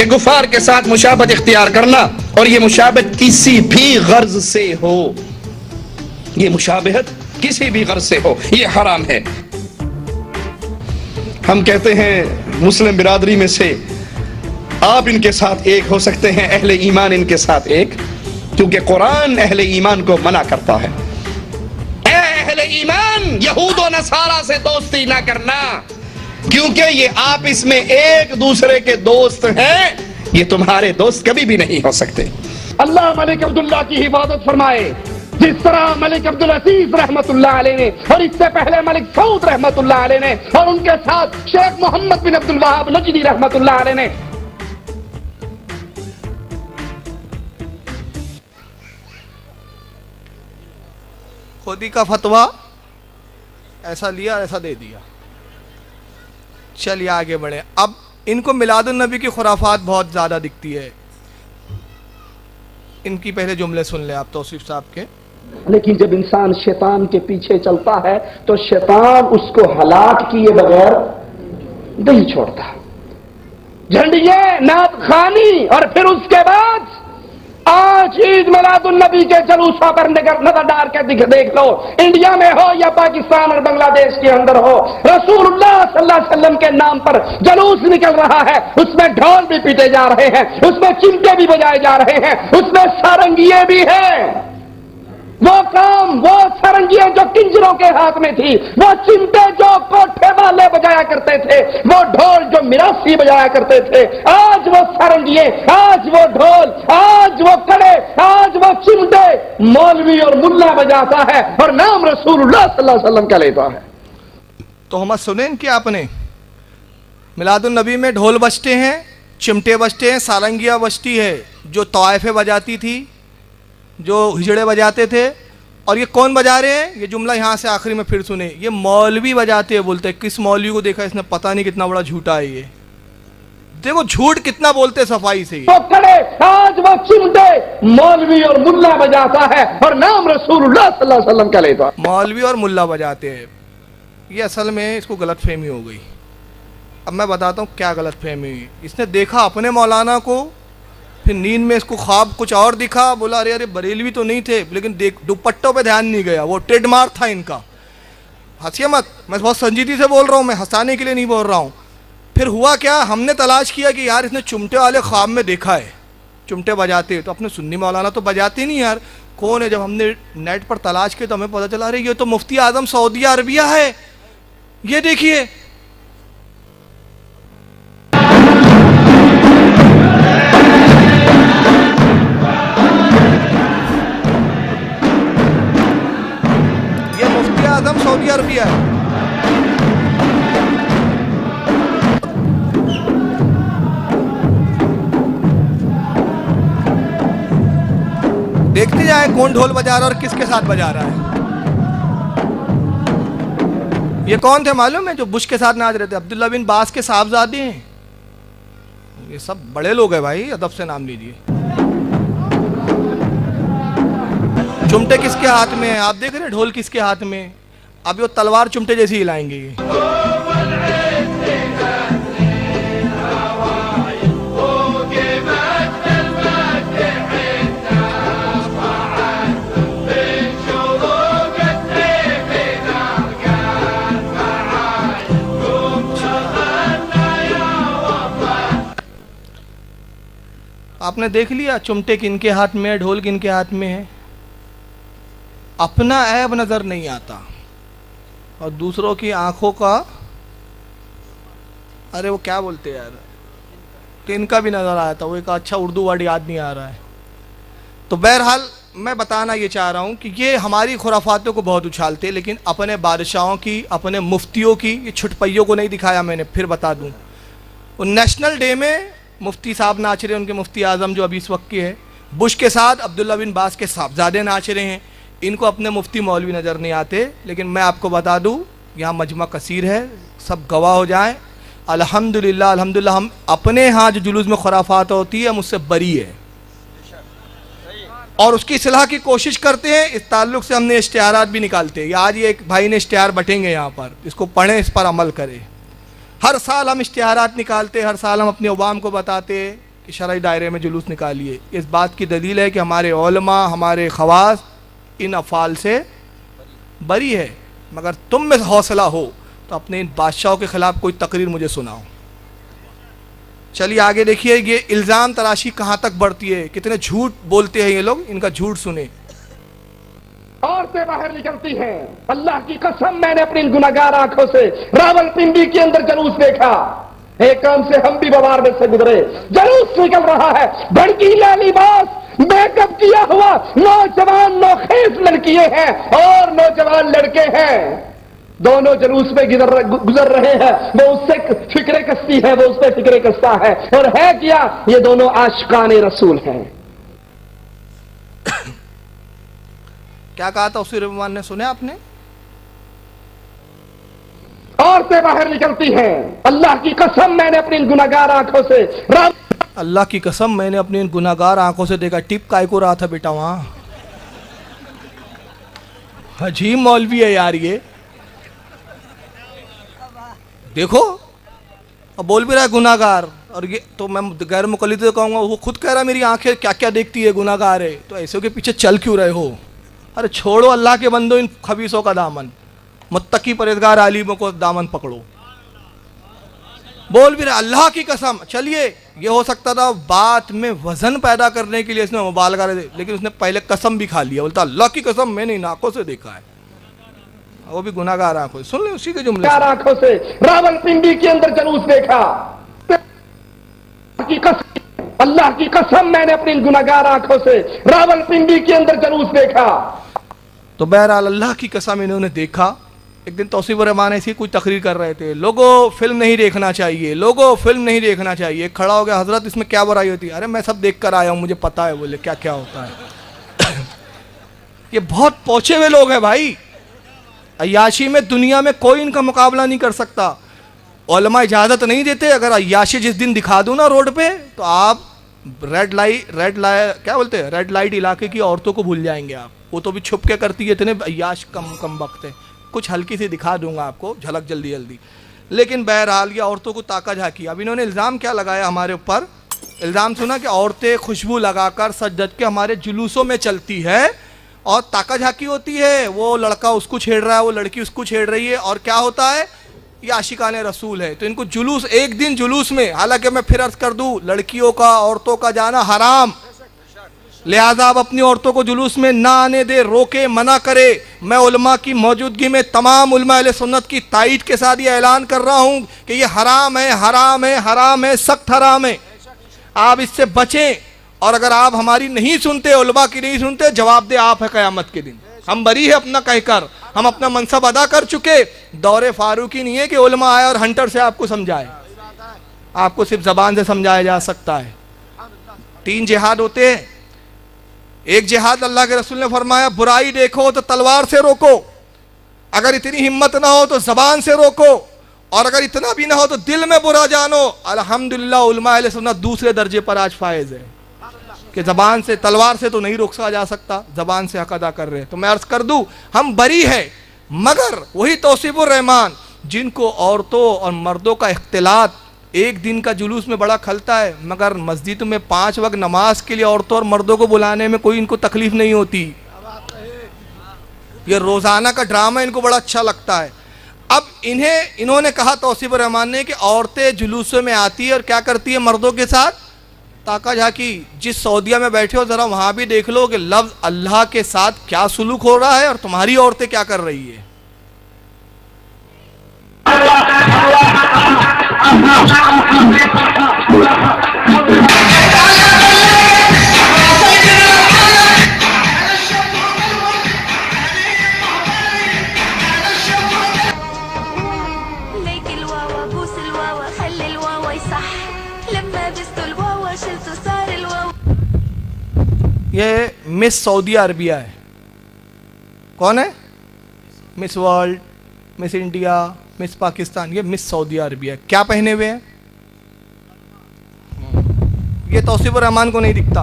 कि कुफार के साथ मुशाबत इख्तियार करना, और ये मुशाबत किसी भी गर्ज से हो, ये मुशाबहत किसी भी गर्ज से हो, ये हराम है। हम कहते हैं मुस्लिम बिरादरी में से आप इनके साथ एक हो सकते हैं, अहले ईमान इनके साथ एक, क्योंकि कुरान अहले ईमान को मना करता है। ए अहले ईमान, यहूद और नसारा से दोस्ती ना करना, क्योंकि ये आप इसमें एक दूसरे के दोस्त हैं, ये तुम्हारे दोस्त कभी भी नहीं हो सकते। अल्लाह मलिक अब्दुल्ला की हिफाजत फरमाए, जिस तरह मलिक अब्दुल अजीज रहमतुल्लाह अलैह ने, और इससे पहले मलिक सऊद रहमतुल्लाह अलैह ने, और उनके साथ शेख मोहम्मद बिन अब्दुल वहाब नजदी रहमतुल्लाह अलैह ने। खुदी का फतवा ऐसा लिया, ऐसा दे दिया। चलिए आगे बढ़े। अब इनको मिलादुन नबी की खुराफात बहुत ज़्यादा दिखती है। इनकी पहले जुमले सुन ले आप तौसीफ साहब के। लेकिन जब इंसान शैतान के पीछे चलता है तो शैतान उसको हलाक किए बगैर नहीं छोड़ता। झंडिये, नात खानी, और फिर उसके बाद आज ईद मिलादुन नबी के जलूसों पर नजर डाल के देख लो, इंडिया में हो या पाकिस्तान और बांग्लादेश के अंदर हो, रसूलुल्लाह सल्लल्लाहु अलैहि वसल्लम के नाम पर जलूस निकल रहा है। उसमें ढोल भी पीटे जा रहे हैं, उसमें चिमटे भी बजाए जा रहे हैं, उसमें सारंगियां भी हैं। वो काम, वो सारंगियां जो किंजरों के हाथ में थी, वो चिमटे जो कोठे वाले बजाया करते थे, वो ढोल जो मिरासी बजाया करते थे, आज वो सारंगियां, आज वो ढोल, आज वो कड़े, आज वो चिमटे मौलवी और मुल्ला बजाता है और नाम रसूलुल्लाह सल्लल्लाहु अलैहि वसल्लम का लेता है। तो हम सुने कि आपने मिलादुन नबी में ढोल बजते हैं, चिमटे बजते हैं, सारंगियां बजती है, जो तवाइफे बजाती थी, जो हिजड़े बजाते थे। और ये कौन बजा रहे हैं? ये जुमला यहाँ से आखिरी में फिर सुने, ये मौलवी बजाते हैं। बोलते हैं किस मौलवी को देखा इसने, पता नहीं कितना बड़ा झूठा है ये। देखो झूठ कितना बोलते सफाई से। वो कड़े, आज वो चिमटे मौलवी और मुल्ला बजाता है और नाम रसूलुल्लाह सल्लल्लाहु अलैहि वसल्लम का लेता है। मौलवी और मुल्ला बजाते हैं, ये असल में इसको गलत फहमी हो गई। अब मैं बताता हूँ क्या गलत फहमी हुई। इसने देखा अपने मौलाना को, फिर नींद में इसको ख्वाब कुछ और दिखा, बोला अरे अरे बरेलवी तो नहीं थे, लेकिन देख दुपट्टों पे ध्यान नहीं गया, वो ट्रेडमार्क था इनका। हंसिए मत, मैं बहुत संजीदगी से बोल रहा हूँ, मैं हंसाने के लिए नहीं बोल रहा हूँ। फिर हुआ क्या, हमने तलाश किया कि यार इसने चुमटे वाले ख्वाब में देखा है, चुमटे बजाते, तो अपने सुन्नी मौलाना तो बजाते नहीं यार, कौन है? जब हमने नेट पर तलाश किया तो हमें पता चला अरे ये तो मुफ्ती आजम सऊदी अरबिया है, ये देखिए। आजम सऊदी अरबिया है। देखते जाए कौन ढोल बजा रहा है और किसके साथ बजा रहा है। ये कौन थे मालूम है? जो बुश के साथ नाच रहे थे, अब्दुल्ला बिन बास के साहबजादे हैं। ये सब बड़े लोग हैं भाई, अदब से नाम लीजिए। चुमटे किसके हाथ में है? आप देख रहे हैं ढोल किसके हाथ में? अब वो तलवार चुमटे जैसी हिलाएंगे ये। आपने देख लिया चुमटे किनके हाथ में है, ढोल किनके हाथ में है। अपना ऐब नजर नहीं आता और दूसरों की आंखों का, अरे वो क्या बोलते हैं यार, तिनका भी नजर आया था। वो एक अच्छा उर्दू वर्ड याद नहीं आ रहा है। तो बहरहाल मैं बताना ये चाह रहा हूँ कि ये हमारी खुराफातों को बहुत उछालते, लेकिन अपने बादशाहों की, अपने मुफ्तियों की, ये छुटपैयों को नहीं दिखाया मैंने। फिर बता दूँ, वो नेशनल डे में मुफ्ती साहब नाच रहे हैं, उनके मुफ्ती आजम जो अभी इस वक्त के है, बुश के साथ अब्दुल्ला बिन बास के साहबजादे नाच रहे हैं। इनको अपने मुफ्ती मौलवी नज़र नहीं आते। लेकिन मैं आपको बता दूं, यहाँ मजमा कसीर है, सब गवाह हो जाएं। अल्हम्दुलिल्लाह अल्हम्दुलिल्लाह, हम अपने यहाँ जो जुलूस में खुराफात होती है, हम उससे बरी है और उसकी इस्लाह की कोशिश करते हैं। इस ताल्लुक़ से हमने इश्तिहारात भी निकालते हैं। आज ये एक भाई ने इश्तिहार बटेंगे यहाँ पर, इसको पढ़ें, इस पर अमल करें। हर साल हम इश्तिहारात निकालते, हर साल हम अपने अवाम को बताते कि शरई दायरे में जुलूस निकालिए। इस बात की दलील है कि हमारे उलमा, हमारे खवास इन अफ़ाल से बरी है। मगर तुम में हौसला हो तो अपने इन बादशाहों के ख़िलाफ़ कोई तकरीर मुझे सुनाओ। चलिए आगे देखिए, ये इल्ज़ाम तराशी कहाँ तक बढ़ती है, कितने झूठ बोलते हैं ये लोग, इनका झूठ सुने। औरतें बाहर निकलती हैं, अल्लाह की कसम मैंने अपनी गुनाहगार आंखों से रावलपिंडी के अंदर जुलूस देखा। एक काम से हम भी बवार में से गुजरे, जुलूस निकल रहा है, भड़कीला लिबास, मेकअप किया हुआ नौजवान नौखेज लड़कियां हैं और नौजवान लड़के हैं, दोनों जुलूस में गुजर रहे हैं। वो उससे फिक्रे कसती है, वो उससे फिक्रे कसता है, और है क्या, ये दोनों आशिकाने रसूल हैं। क्या कहा था उसी रहमान ने, सुने आपने? औरतें बाहर निकलती हैं, अल्लाह की कसम मैंने अपनी गुनाहगार आंखों से, अल्लाह की कसम मैंने अपनी इन गुनाहगार आंखों से देखा। टिप काय को रहा था बेटा वहां? अजीब मौलवी है यार ये, देखो अब बोल भी रहा है गुनाहगार। और ये तो मैं गैर मुकल्लिद तो कहूँगा, वो खुद कह रहा है मेरी आंखें क्या क्या देखती है, गुनाहगार है। तो ऐसे के पीछे चल क्यों रहे हो? अरे छोड़ो अल्लाह के बंदो इन खबीसों का दामन, मुत्तकी परहेजगार आलिमों को दामन पकड़ो। बोल भी रहा अल्लाह की कसम। चलिए ये हो सकता था बात में वजन पैदा करने के लिए इसने मुबालगा, लेकिन उसने पहले कसम भी खा लिया, बोलता अल्लाह की कसम मैंने इन आंखों से देखा है, वो भी गुनाहगार आंखों से। सुन ले उसी के जुमले, आंखों से रावलपिंडी के अंदर जुलूस देखा, अल्लाह की कसम मैंने अपनी गुनाहगार आंखों से रावलपिंडी के अंदर जुलूस देखा। तो बहरहाल अल्लाह की कसम इन्होंने देखा। एक दिन तौसीफुर रहमान ऐसी कोई तकरीर कर रहे थे, लोगों फिल्म नहीं देखना चाहिए, लोगों फिल्म नहीं देखना चाहिए। खड़ा हो गया, हजरत इसमें क्या बुराई होती है? अरे मैं सब देख कर आया हूं, मुझे पता है। बोले क्या क्या होता है? ये बहुत पहुंचे हुए लोग हैं भाई, अय्याशी में दुनिया में कोई इनका मुकाबला नहीं कर सकता। उलमा इजाज़त नहीं देते, अगर अय्याशी जिस दिन दिखा दूँ ना रोड पे, तो आप रेड लाइट क्या बोलते हैं, रेड लाइट इलाके की औरतों को भूल जाएंगे आप। वो तो भी छुप के करती है, इतने अय्याश कम वक्त है। कुछ हल्की सी दिखा दूंगा आपको झलक जल्दी जल्दी। लेकिन बहरहाल ये औरतों को ताका झाकी। अब इन्होंने इल्ज़ाम क्या लगाया हमारे ऊपर? इल्ज़ाम सुना कि औरतें खुशबू लगाकर सज धज के हमारे जुलूसों में चलती है और ताका झाकी होती है। वो लड़का उसको छेड़ रहा है, वो लड़की उसको छेड़ रही है, और क्या होता है, ये आशिकाने रसूल है। तो इनको जुलूस, एक दिन जुलूस में, हालांकि मैं फिर अर्ज कर दूं लड़कियों का औरतों का जाना हराम, लिहाजा आप अपनी औरतों को जुलूस में ना आने दे, रोके, मना करे। मैं उलमा की मौजूदगी में तमाम उलमा अहले सुन्नत की ताईद के साथ ये ऐलान कर रहा हूँ कि ये हराम है, हराम है, हराम है, सख्त हराम है। आप इससे बचें, और अगर आप हमारी नहीं सुनते, उलमा की नहीं सुनते, जवाब दे आप है क़यामत के दिन। हम बरी है अपना कहकर, हम अपना मनसब अदा कर चुके। दौरे फारूकी नहीं है कि उलमा आए और हंटर से आपको समझाए, आपको सिर्फ जबान से समझाया जा सकता है। 3 जिहाद होते हैं। एक जिहाद अल्लाह के रसूल ने फरमाया बुराई देखो तो तलवार से रोको, अगर इतनी हिम्मत ना हो तो जबान से रोको, और अगर इतना भी ना हो तो दिल में बुरा जानो। अल्हम्दुलिल्लाह उलमा अहले सुन्नत दूसरे दर्जे पर आज फायज है कि जबान से, तलवार से तो नहीं रोका जा सकता, जबान से हक अदा कर रहे हैं। तो मैं अर्ज कर दूं हम बरी है, मगर वही तौसीफुर रहमान जिनको औरतों और मर्दों का इख्तिलात एक दिन का जुलूस में बड़ा खलता है, मगर मस्जिद में 5 वक्त नमाज के लिए औरतों और मर्दों को बुलाने में कोई इनको तकलीफ नहीं होती। ये रोजाना का ड्रामा इनको बड़ा अच्छा लगता है। अब इन्होंने कहा तौसीफुर रहमान ने कि औरतें जुलूसों में आती है और क्या करती है मर्दों के साथ, ताका झाकी। जिस सऊदिया में बैठे हो जरा वहां भी देख लो कि लफ्ज अल्लाह के साथ क्या सुलूक हो रहा है और तुम्हारी औरतें क्या कर रही है। ये मिस सऊदी अरबिया है। कौन है? Miss world, miss India, miss Pakistan, ये मिस सऊदी अरबिया। क्या पहने हुए हैं? ये तौसीफुर रहमान को नहीं दिखता।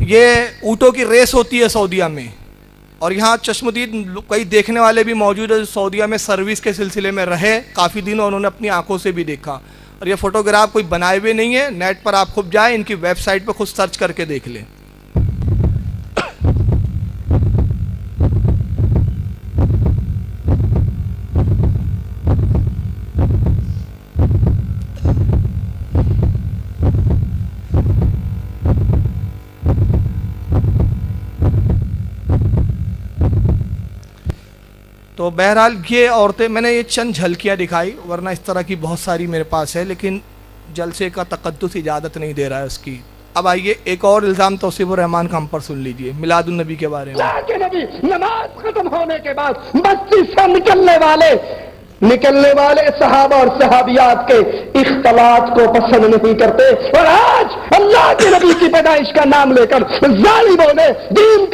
ये ऊँटों की रेस होती है सऊदिया में, और यहाँ चश्मदीद कई देखने वाले भी मौजूद है जो सऊदिया में सर्विस के सिलसिले में रहे काफ़ी दिन, और उन्होंने अपनी आंखों से भी देखा। और ये फोटोग्राफ कोई बनाए हुए नहीं है, नेट पर आप खुद जाएं, इनकी वेबसाइट पर खुद सर्च करके देख लें। तो बहरहाल ये औरतें, मैंने ये चंद झलकियाँ दिखाई, वरना इस तरह की बहुत सारी मेरे पास है, लेकिन जलसे का तकद्दुस इजाज़त नहीं दे रहा है उसकी। अब आइए एक और इल्ज़ाम तौसीफुर रहमान का हम पर सुन लीजिए मिलादुन नबी के बारे में। के नबी नमाज खत्म होने के बाद मस्जिद से निकलने वाले सहाबा और सहाबियात के इख्तलात को पसंद नहीं करते, और आज अल्लाह के नबी की पैदाइश का नाम लेकर जालिमों ने, दीन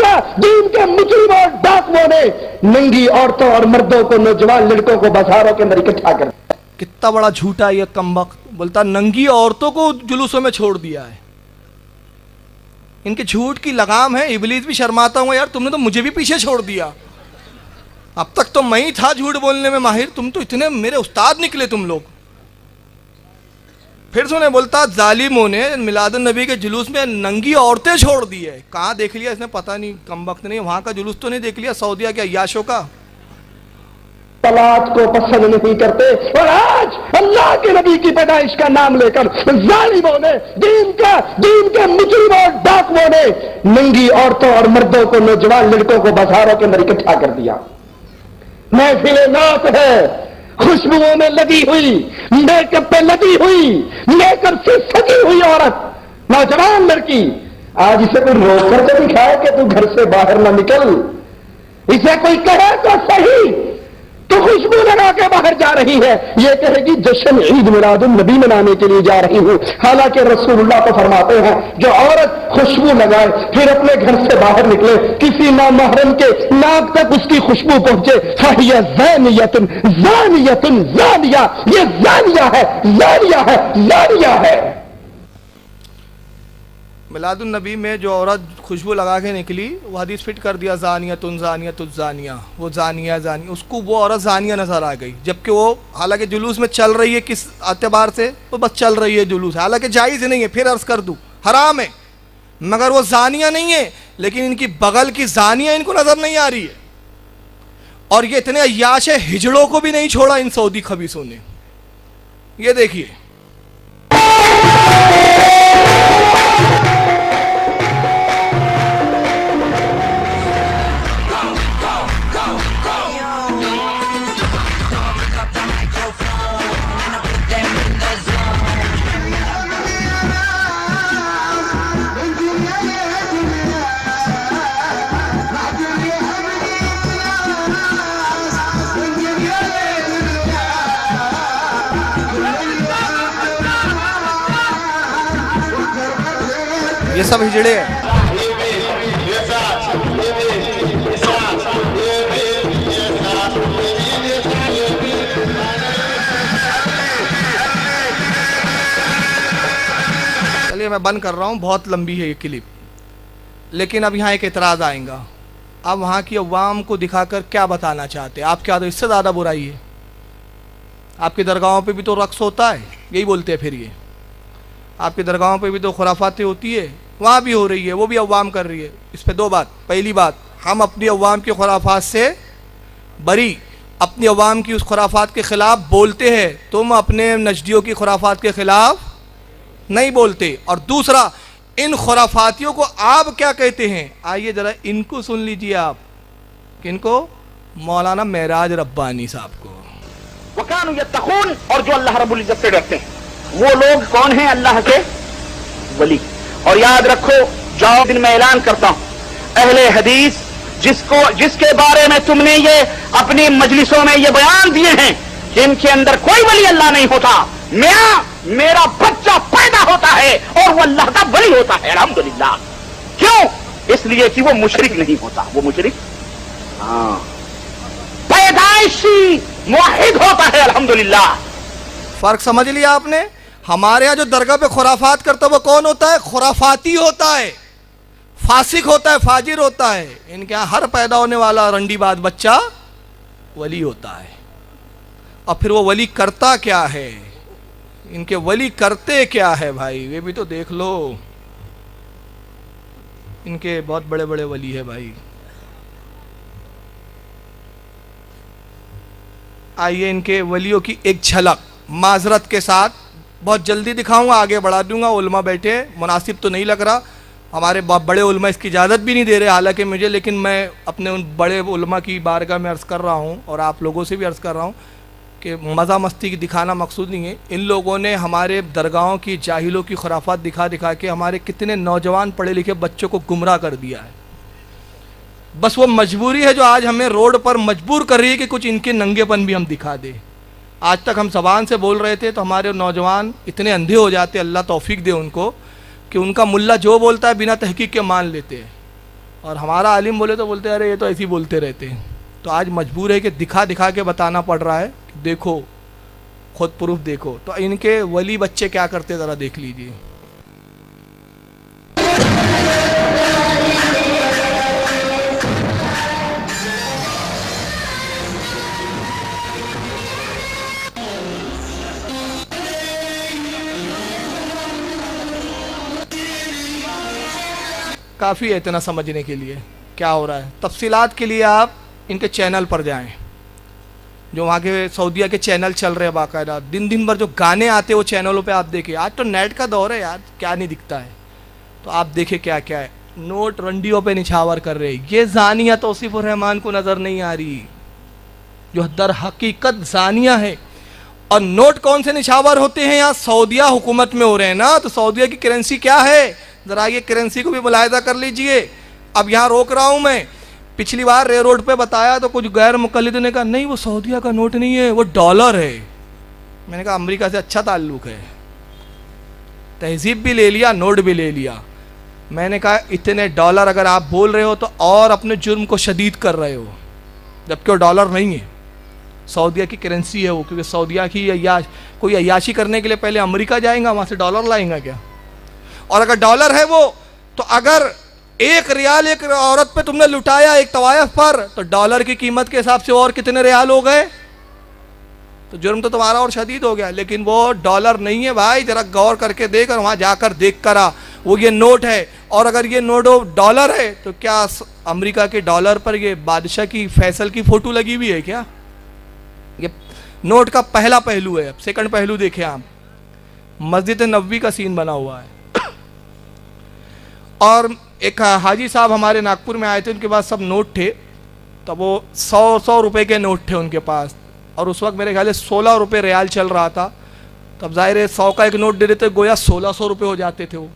के मुजरिमों और डाकुओं ने नंगी औरतों और मर्दों को, नौजवान लड़कों को बाजारों के अंदर इकट्ठा कर दिया। कितना बड़ा झूठा ये कमबख्त, बोलता नंगी औरतों को जुलूसों में छोड़ दिया है। इनके झूठ की लगाम है, इबलीस भी शर्माता हूँ यार, तुमने तो मुझे भी पीछे छोड़ दिया। अब तक तो मैं ही था झूठ बोलने में माहिर, तुम तो इतने मेरे उस्ताद निकले तुम लोग। फिर सुने बोलता जालिमों ने मिलादुन नबी के जुलूस में नंगी औरतें छोड़ दी है। कहाँ देख लिया इसने, पता नहीं, कमबख्त नहीं, वहां का जुलूस तो नहीं देख लिया सऊदिया के अय्याशों का। तलाक को पसंद नहीं करते, और आज अल्लाह के नबी की पैदाइश का नाम लेकर जालिमों ने, दीन के मुजरिमों और डाकुओं ने नंगी औरतों और मर्दों को, नौजवान लड़कों को बाजारों के अंदर इकट्ठा कर दिया। महफिल नात है, खुशबुओं में लगी हुई, मेकअप पे लगी हुई, मेकअप से सजी हुई औरत, नौजवान लड़की, आज इसे कोई रोक करके दिखाए कि तू घर से बाहर ना निकल, इसे कोई कहे तो सही तो खुशबू लगा के बाहर जा रही है, ये कहेगी जश्न ईद मिलादुन नबी मनाने के लिए जा रही हूं। हालांकि रसूलुल्लाह तो फरमाते हैं जो औरत खुशबू लगाए फिर अपने घर से बाहर निकले, किसी नामहरम के नाक तक उसकी खुशबू पहुंचे, फहिया ज़ानियतुन ज़ानियतुन ज़ानिया, ये ज़ानिया है, ज़ानिया है, ज़ानिया है। मिलादुन नबी में जो औरत खुशबू लगा के निकली, वो हदीस फिट कर दिया ज़ानियतुन ज़ानियतुन ज़ानिया, वो ज़ानिया, उसको वो औरत ज़ानिया नजर आ गई, जबकि वो हालांकि जुलूस में चल रही है, किस एतबार से, वो बस चल रही है जुलूस, हालांकि जायज़ नहीं है, फिर अर्ज कर दूँ हराम है, मगर वो ज़ानिया नहीं है, लेकिन इनकी बगल की ज़ानिया इनको नजर नहीं आ रही है। और ये इतने अय्याश हिजड़ों को भी नहीं छोड़ा इन सऊदी खबीसों ने। ये देखिए, ये सब हिजड़े हैं। चलिए मैं बंद कर रहा हूँ, बहुत लंबी है ये क्लिप, लेकिन अब यहाँ एक एतराज़ आएगा। अब वहाँ की अवाम को दिखाकर क्या बताना चाहते हैं आप? क्या तो इससे ज़्यादा बुराई है? आपकी दरगाहों पे भी तो रक्स होता है, यही बोलते हैं फिर ये। आपकी दरगाहों पे भी तो खुराफातें होती है, वहाँ भी हो रही है, वो भी अवाम कर रही है। इस पर दो बात। पहली बात, हम अपनी अवाम की खुराफात से बरी, अपनी अवाम की उस खुराफात के ख़िलाफ़ बोलते हैं, तुम अपने नजदियों की खुराफात के ख़िलाफ़ नहीं बोलते। और दूसरा, इन खुराफातियों को आप क्या कहते हैं? आइए ज़रा इनको सुन लीजिए आप। किनको? मौलाना महराज रब्बानी साहब को। वकानु यत्तखून, और जो अल्लाह रब्बुल इज्जत से डरते हैं, वो लोग कौन हैं? अल्लाह के वली। और याद रखो, जाओ दिन में ऐलान करता हूं, अहले हदीस जिसके बारे में तुमने ये अपनी मजलिसों में ये बयान दिए हैं कि इनके अंदर कोई वली अल्लाह नहीं होता, मेरा बच्चा पैदा होता है और वो अल्लाह का वली होता है, अल्हम्दुलिल्लाह। क्यों? इसलिए कि वो मुशरिक नहीं होता, वो मुशरिक पैदाइशी मुवाहिद होता है, अल्हम्दुलिल्लाह। फर्क समझ लिया आपने? हमारे यहाँ जो दरगाह पे खुराफात करता है वो कौन होता है? खुराफाती होता है, फासिक होता है, फाजिर होता है। इनके यहाँ हर पैदा होने वाला रंडीबाज बच्चा वली होता है। और फिर वो वली करता क्या है? इनके वली करते क्या है भाई, वे भी तो देख लो। इनके बहुत बड़े बड़े वली है भाई। आइए इनके वलियों की एक झलक माजरत के साथ, बहुत जल्दी दिखाऊंगा, आगे बढ़ा दूंगा। उलमा बैठे, मुनासिब तो नहीं लग रहा, हमारे बड़े उलमा इसकी इजाज़त भी नहीं दे रहे हालांकि मुझे, लेकिन मैं अपने उन बड़े उलमा की बारगाह में अर्ज़ कर रहा हूँ और आप लोगों से भी अर्ज़ कर रहा हूँ कि मज़ा मस्ती की दिखाना मकसूद नहीं है। इन लोगों ने हमारे दरगाहों की जाहिलों की खुराफात दिखा दिखा के हमारे कितने नौजवान पढ़े लिखे बच्चों को गुमराह कर दिया है। बस वो मजबूरी है जो आज हमें रोड पर मजबूर कर रही है कि कुछ इनके नंगेपन भी हम दिखा दें। आज तक हम ज़बान से बोल रहे थे तो हमारे नौजवान इतने अंधे हो जाते, अल्लाह तौफीक दे उनको, कि उनका मुल्ला जो बोलता है बिना तहकीक के मान लेते हैं, और हमारा आलिम बोले तो बोलते हैं अरे ये तो ऐसे ही बोलते रहते हैं। तो आज मजबूर है कि दिखा दिखा के बताना पड़ रहा है कि देखो, खुद प्रूफ देखो। तो इनके वली बच्चे क्या करते ज़रा देख लीजिए। काफ़ी है इतना समझने के लिए क्या हो रहा है। तफसीलात के लिए आप इनके चैनल पर जाएं, जो वहाँ के सऊदीया के चैनल चल रहे हैं बाकायदा, दिन दिन भर जो गाने आते हैं वो चैनलों पे आप देखें। आज तो नेट का दौर है यार, क्या नहीं दिखता है, तो आप देखें क्या क्या है। नोट रंडियों पे निछावर कर रहे, ये जानिया तौसीफ रहमान को नज़र नहीं आ रही जो दर हकीकत जानिया है। और नोट कौन से निछावर होते हैं, यहाँ सऊदीया हुकूमत में हो रहे हैं ना, तो सऊदीया की करेंसी क्या है, ज़रा ये करेंसी को भी मुलाहिजा कर लीजिए। अब यहाँ रोक रहा हूँ मैं, पिछली बार रे रोड पे बताया तो कुछ गैर मुकल्लिदों ने कहा नहीं वो सऊदीया का नोट नहीं है, वो डॉलर है। मैंने कहा अमेरिका से अच्छा ताल्लुक़ है, तहजीब भी ले लिया, नोट भी ले लिया। मैंने कहा इतने डॉलर अगर आप बोल रहे हो तो और अपने जुर्म को शदीद कर रहे हो, जबकि वो डॉलर नहीं है, सऊदीया की करेंसी है वो। क्योंकि सऊदीया की कोई अय्याशी करने के लिए पहले अमेरिका जाएगा, वहाँ से डॉलर लाएंगा क्या? और अगर डॉलर है वो, तो अगर एक रियाल एक औरत पे तुमने लुटाया एक तवायफ पर, तो डॉलर की कीमत के हिसाब से और कितने रियाल हो गए, तो जुर्म तो तुम्हारा और शदीद हो गया। लेकिन वो डॉलर नहीं है भाई, जरा गौर करके देख और वहाँ जाकर देख कर आ, वो ये नोट है। और अगर ये नोट डॉलर है तो क्या अमेरिका के डॉलर पर ये बादशाह की फैसल की फ़ोटो लगी हुई है क्या? ये नोट का पहला पहलू है। अब सेकंड पहलू देखें आप, मस्जिद नबवी का सीन बना हुआ है। और एक हाजी साहब हमारे नागपुर में आए थे, उनके पास सब नोट थे, तब वो 100 रुपए के नोट थे उनके पास, और उस वक्त मेरे ख्याल से 16 रुपये रियाल चल रहा था। तब जाहिर है 100 का एक नोट दे देते गोया 1600 रुपये हो जाते थे वो।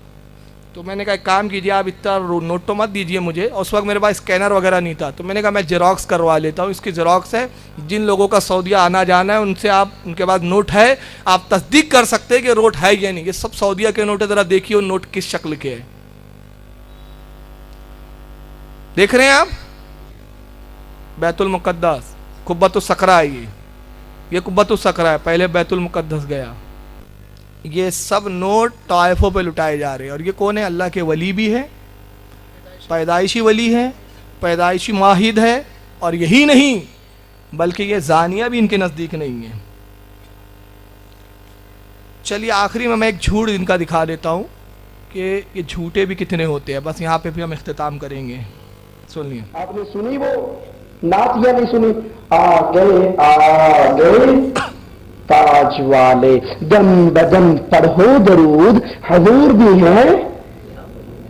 तो मैंने कहा एक काम कीजिए, आप इतना नोट तो मत दीजिए मुझे। और उस वक्त मेरे पास स्कैनर वगैरह नहीं था, तो मैंने कहा मैं जेरोक्स करवा लेता हूँ, इसकी जेरोक्स है, जिन लोगों का सऊदीया आना जाना है उनसे आप, उनके पास नोट है, आप तस्दीक कर सकते हैं कि नोट है या नहीं। ये सब सऊदीया के नोट है, ज़रा देखिए नोट किस शक्ल के है, देख रहे हैं आप? बैतुल मुक़द्दस कुब्बतुस सकरा है, ये कुब्बतुस सकरा है, पहले बैतुल मुक़द्दस गया। ये सब नोट ताइफों पे लुटाए जा रहे हैं। और ये कौन है? अल्लाह के वली भी है, पैदाइशी वली है, पैदाइशी माहिद है, और यही नहीं बल्कि ये जानिया भी इनके नज़दीक नहीं है। चलिए आखिरी में मैं एक झूठ इनका दिखा देता हूँ कि ये झूठे भी कितने होते हैं, बस यहाँ पे भी हम इख्तिताम करेंगे। सुनिए, आपने सुनी वो नात या नहीं सुनी? आ गए ताज वाले, दम बदम पढ़ो दरूद, हजूर भी हैं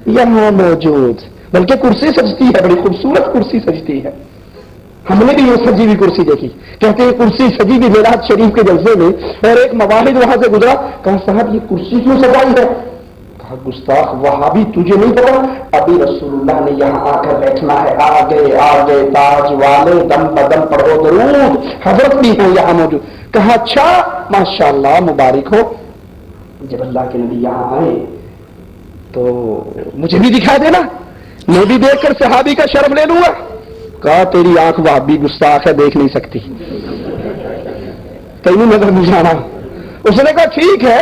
यहाँ मौजूद। बल्कि कुर्सी सजती है, बड़ी खूबसूरत कुर्सी सजती है। हमने भी ये सजी हुई कुर्सी देखी, कहते हैं कुर्सी सजी हुई मेराज शरीफ के जलसे में, और एक मवाहिद वहां से गुजरा, कहा साहब ये कुर्सी क्यों सजाई है? कहा गुस्ताख वहाबी, तुझे नहीं पता अभी रसूलुल्लाह ने यहाँ आकर बैठना है। आ गए ताज वाले, दम बदम पढ़ो दरूद, हजरत भी हैं यहाँ मौजूद। कहा अच्छा माशाअल्लाह, मुबारक हो। जब अल्लाह के नबी यहाँ आए तो मुझे भी दिखा देना, मैं भी देखकर सहाबी का शर्म ले लूंगा। कहा तेरी आंख वहाबी गुस्ताख है, देख नहीं सकती, तेरी नजर नहीं जाना। उसने कहा ठीक है,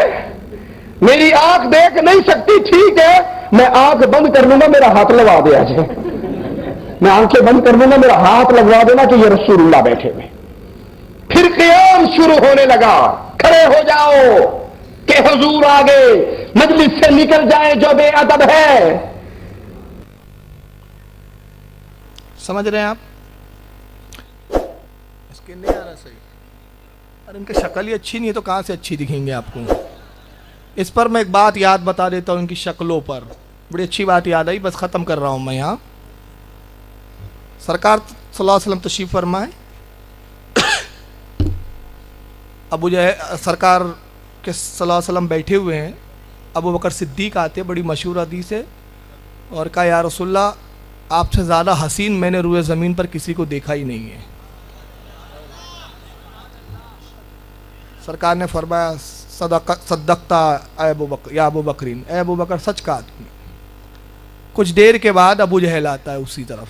मेरी आंख देख नहीं सकती, ठीक है, मैं आंख बंद कर लूंगा, मेरा हाथ लगा दे आज। मैं आंखें बंद कर लूंगा, मेरा हाथ लगवा देना कि ये रसूलुल्लाह बैठे हुए। फिर क़ियाम शुरू होने लगा, खड़े हो जाओ। कि हुजूर आगे मजलिस से निकल जाए जो बेअदब है। समझ रहे हैं आप? इसके नहीं आ रहा सही। अरे इनकी शक्ल ही अच्छी नहीं है तो कहाँ से अच्छी दिखेंगे आपको। इस पर मैं एक बात याद बता देता हूँ, इनकी शक्लों पर बड़ी अच्छी बात याद आई, बस ख़त्म कर रहा हूँ मैं यहाँ। सरकार सल्लल्लाहु अलैहि वसल्लम तशरीफ़ फरमाए, अबू सरकार के सल्लल्लाहु अलैहि वसल्लम बैठे हुए हैं, अबू बकर सिद्दीक आते, बड़ी मशहूर हदीस है, और कहा या रसूलल्लाह आपसे ज़्यादा हसीन मैंने रूए ज़मीन पर किसी को देखा ही नहीं है। सरकार ने फरमाया सदकता अबू बकर या अबू बकरीन, ए अबू बकर सच कहा तुमने। कुछ देर के बाद अबू जहल आता है उसी तरफ,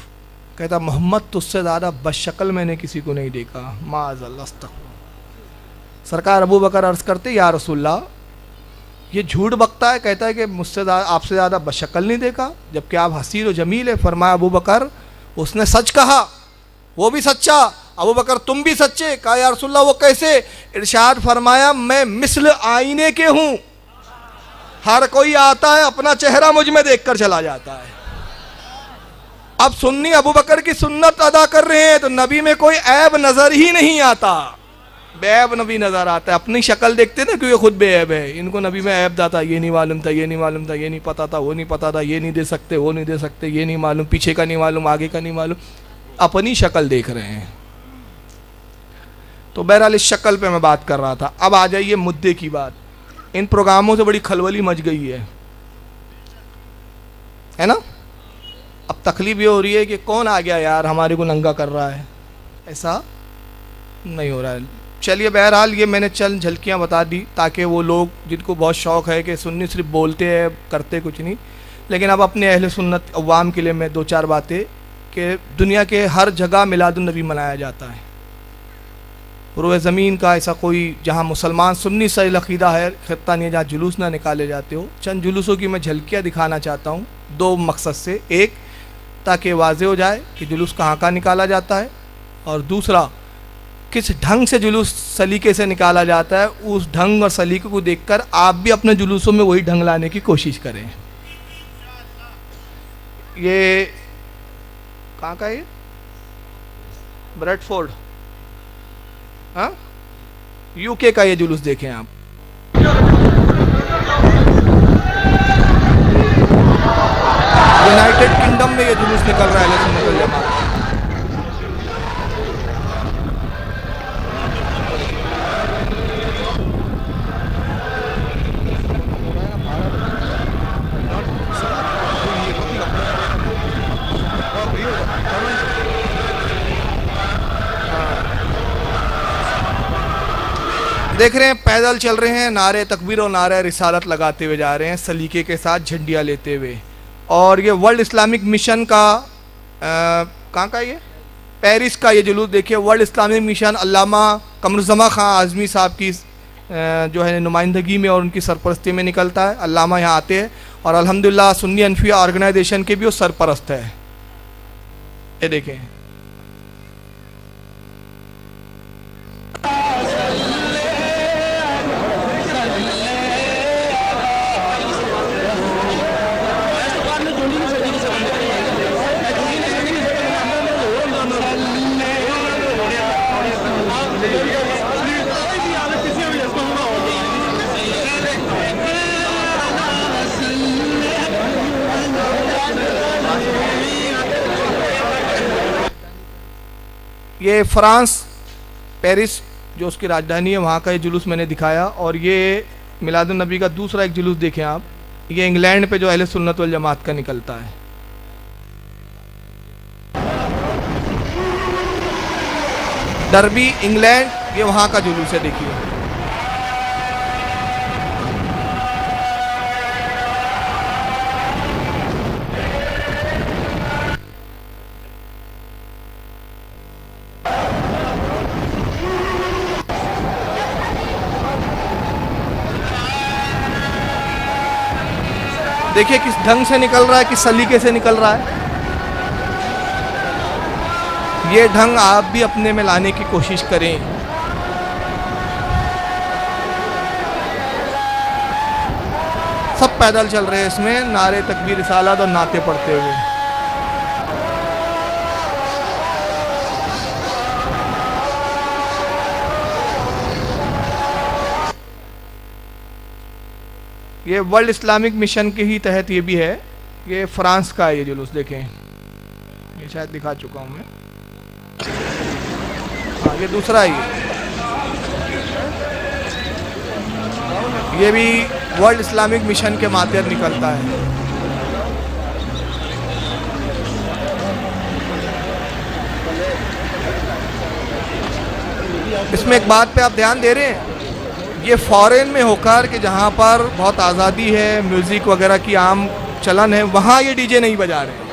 कहता मोहम्मद तुझसे ज़्यादा बदशक्ल मैंने किसी को नहीं देखा। माज़अल्लाह। सरकार अबू बकर अर्ज़ करते या रसूलल्लाह ये झूठ बकता है, कहता है कि मुझसे आपसे ज़्यादा बदशक्ल नहीं देखा जबकि आप हसीन और जमील है। फरमाया अबू बकर उसने सच कहा, वो भी सच्चा। अबू बकर तुम भी सच्चे। कहा या रसूलल्लाह वो कैसे? इरशाद फरमाया मैं मिस्ल आईने के हूँ, हर कोई आता है अपना चेहरा मुझ में देखकर चला जाता है। अब सुन्नी अबू बकर की सुन्नत अदा कर रहे हैं तो नबी में कोई ऐब नजर ही नहीं आता, बेऐब नबी नजर आता है। अपनी शक्ल देखते ना क्योंकि खुद बेऐब है, इनको नबी में ऐब था, ये नहीं मालूम था, ये नहीं मालूम था, ये नहीं पता था, वो नहीं पता था, ये नहीं दे सकते, वो नहीं दे सकते, ये नहीं मालूम, पीछे का नहीं मालूम, आगे का नहीं मालूम, अपनी शक्ल देख रहे हैं। तो बहरहाल इस शक्ल पे मैं बात कर रहा था। अब आ जाइए मुद्दे की बात। इन प्रोग्रामों से बड़ी खलबली मच गई है ना। अब तकलीफ ये हो रही है कि कौन आ गया यार हमारे को नंगा कर रहा है, ऐसा नहीं हो रहा है। चलिए बहरहाल ये मैंने चंद झलकियाँ बता दी ताकि वो लोग जिनको बहुत शौक़ है कि सुन्नी सिर्फ बोलते हैं करते कुछ नहीं, लेकिन अब अपने अहले सुन्नत अवाम के लिए मैं दो चार बातें कि दुनिया के हर जगह मिलादुन नबी मनाया जाता है। रूए ज़मीन का ऐसा कोई जहाँ मुसलमान सुन्नी सही अक़ीदा है खत्ता नहीं, जहाँ जुलूस ना निकाले जाते हो। चंद जुलूसों की मैं झलकियाँ दिखाना चाहता हूँ दो मकसद से। एक ताकि वाज़े हो जाए कि जुलूस कहाँ का निकाला जाता है, और दूसरा किस ढंग से जुलूस सलीके से निकाला जाता है। उस ढंग और सलीके को देखकर आप भी अपने जुलूसों में वही ढंग लाने की कोशिश करें। ये कहाँ का है? ब्रेडफोर्ड, हाँ, यूके का ये जुलूस देखें आप। यूनाइटेड किंगडम में ये जुलूस निकल रहा है सुन्नत वल जमात। देख रहे हैं पैदल चल रहे हैं, नारे तकबीर और नारे रिसालत लगाते हुए जा रहे हैं सलीके के साथ, झंडियाँ लेते हुए। और ये वर्ल्ड इस्लामिक मिशन का कहाँ का ये पेरिस का ये जुलूस देखिए। वर्ल्ड इस्लामिक मिशन अल्लामा कमरुज़्ज़मा खां आज़मी साहब की जो है नुमाइंदगी में और उनकी सरपरस्ती में निकलता है। अल्लामा यहाँ आते हैं और अल्हम्दुलिल्लाह सुन्नी अनफिया ऑर्गेनाइजेशन के भी वो सरपरस्त है। ये देखें, ये फ्रांस पेरिस जो उसकी राजधानी है वहाँ का ये जुलूस मैंने दिखाया। और ये मिलादुन नबी का दूसरा एक जुलूस देखें आप, ये इंग्लैंड पे जो अहले सुन्नत वल जमात का निकलता है। डर्बी इंग्लैंड, ये वहाँ का जुलूस है देखिए। देखिए किस ढंग से निकल रहा है, किस सलीके से निकल रहा है। ये ढंग आप भी अपने में लाने की कोशिश करें। सब पैदल चल रहे हैं इसमें, नारे तकबीर रिसालत और नाते पढ़ते हुए। ये वर्ल्ड इस्लामिक मिशन के ही तहत ये भी है, ये फ्रांस का है ये जुलूस, देखें ये शायद दिखा चुका हूँ मैं। हाँ ये दूसरा है, ये भी वर्ल्ड इस्लामिक मिशन के माध्यम निकलता है। इसमें एक बात पे आप ध्यान दे रहे हैं, ये फॉरेन में होकर कि जहाँ पर बहुत आज़ादी है, म्यूज़िक वगैरह की आम चलन है, वहाँ ये डीजे नहीं बजा रहे हैं।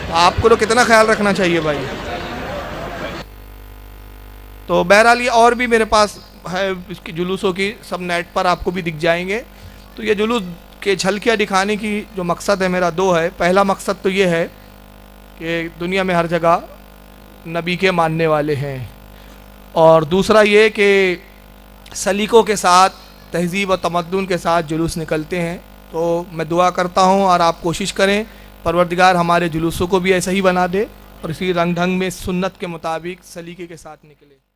तो आपको तो कितना ख्याल रखना चाहिए भाई। तो बहरहाल ये और भी मेरे पास है इसकी जुलूसों की, सब नेट पर आपको भी दिख जाएंगे। तो ये जुलूस के झलकियाँ दिखाने की जो मकसद है मेरा दो है। पहला मकसद तो ये है कि दुनिया में हर जगह नबी के मानने वाले हैं, और दूसरा ये कि सलीकों के साथ, तहज़ीब और तमद्दुन के साथ जुलूस निकलते हैं। तो मैं दुआ करता हूँ और आप कोशिश करें परवरदिगार हमारे जुलूसों को भी ऐसा ही बना दे और इसी रंग ढंग में सुन्नत के मुताबिक सलीके के साथ निकले।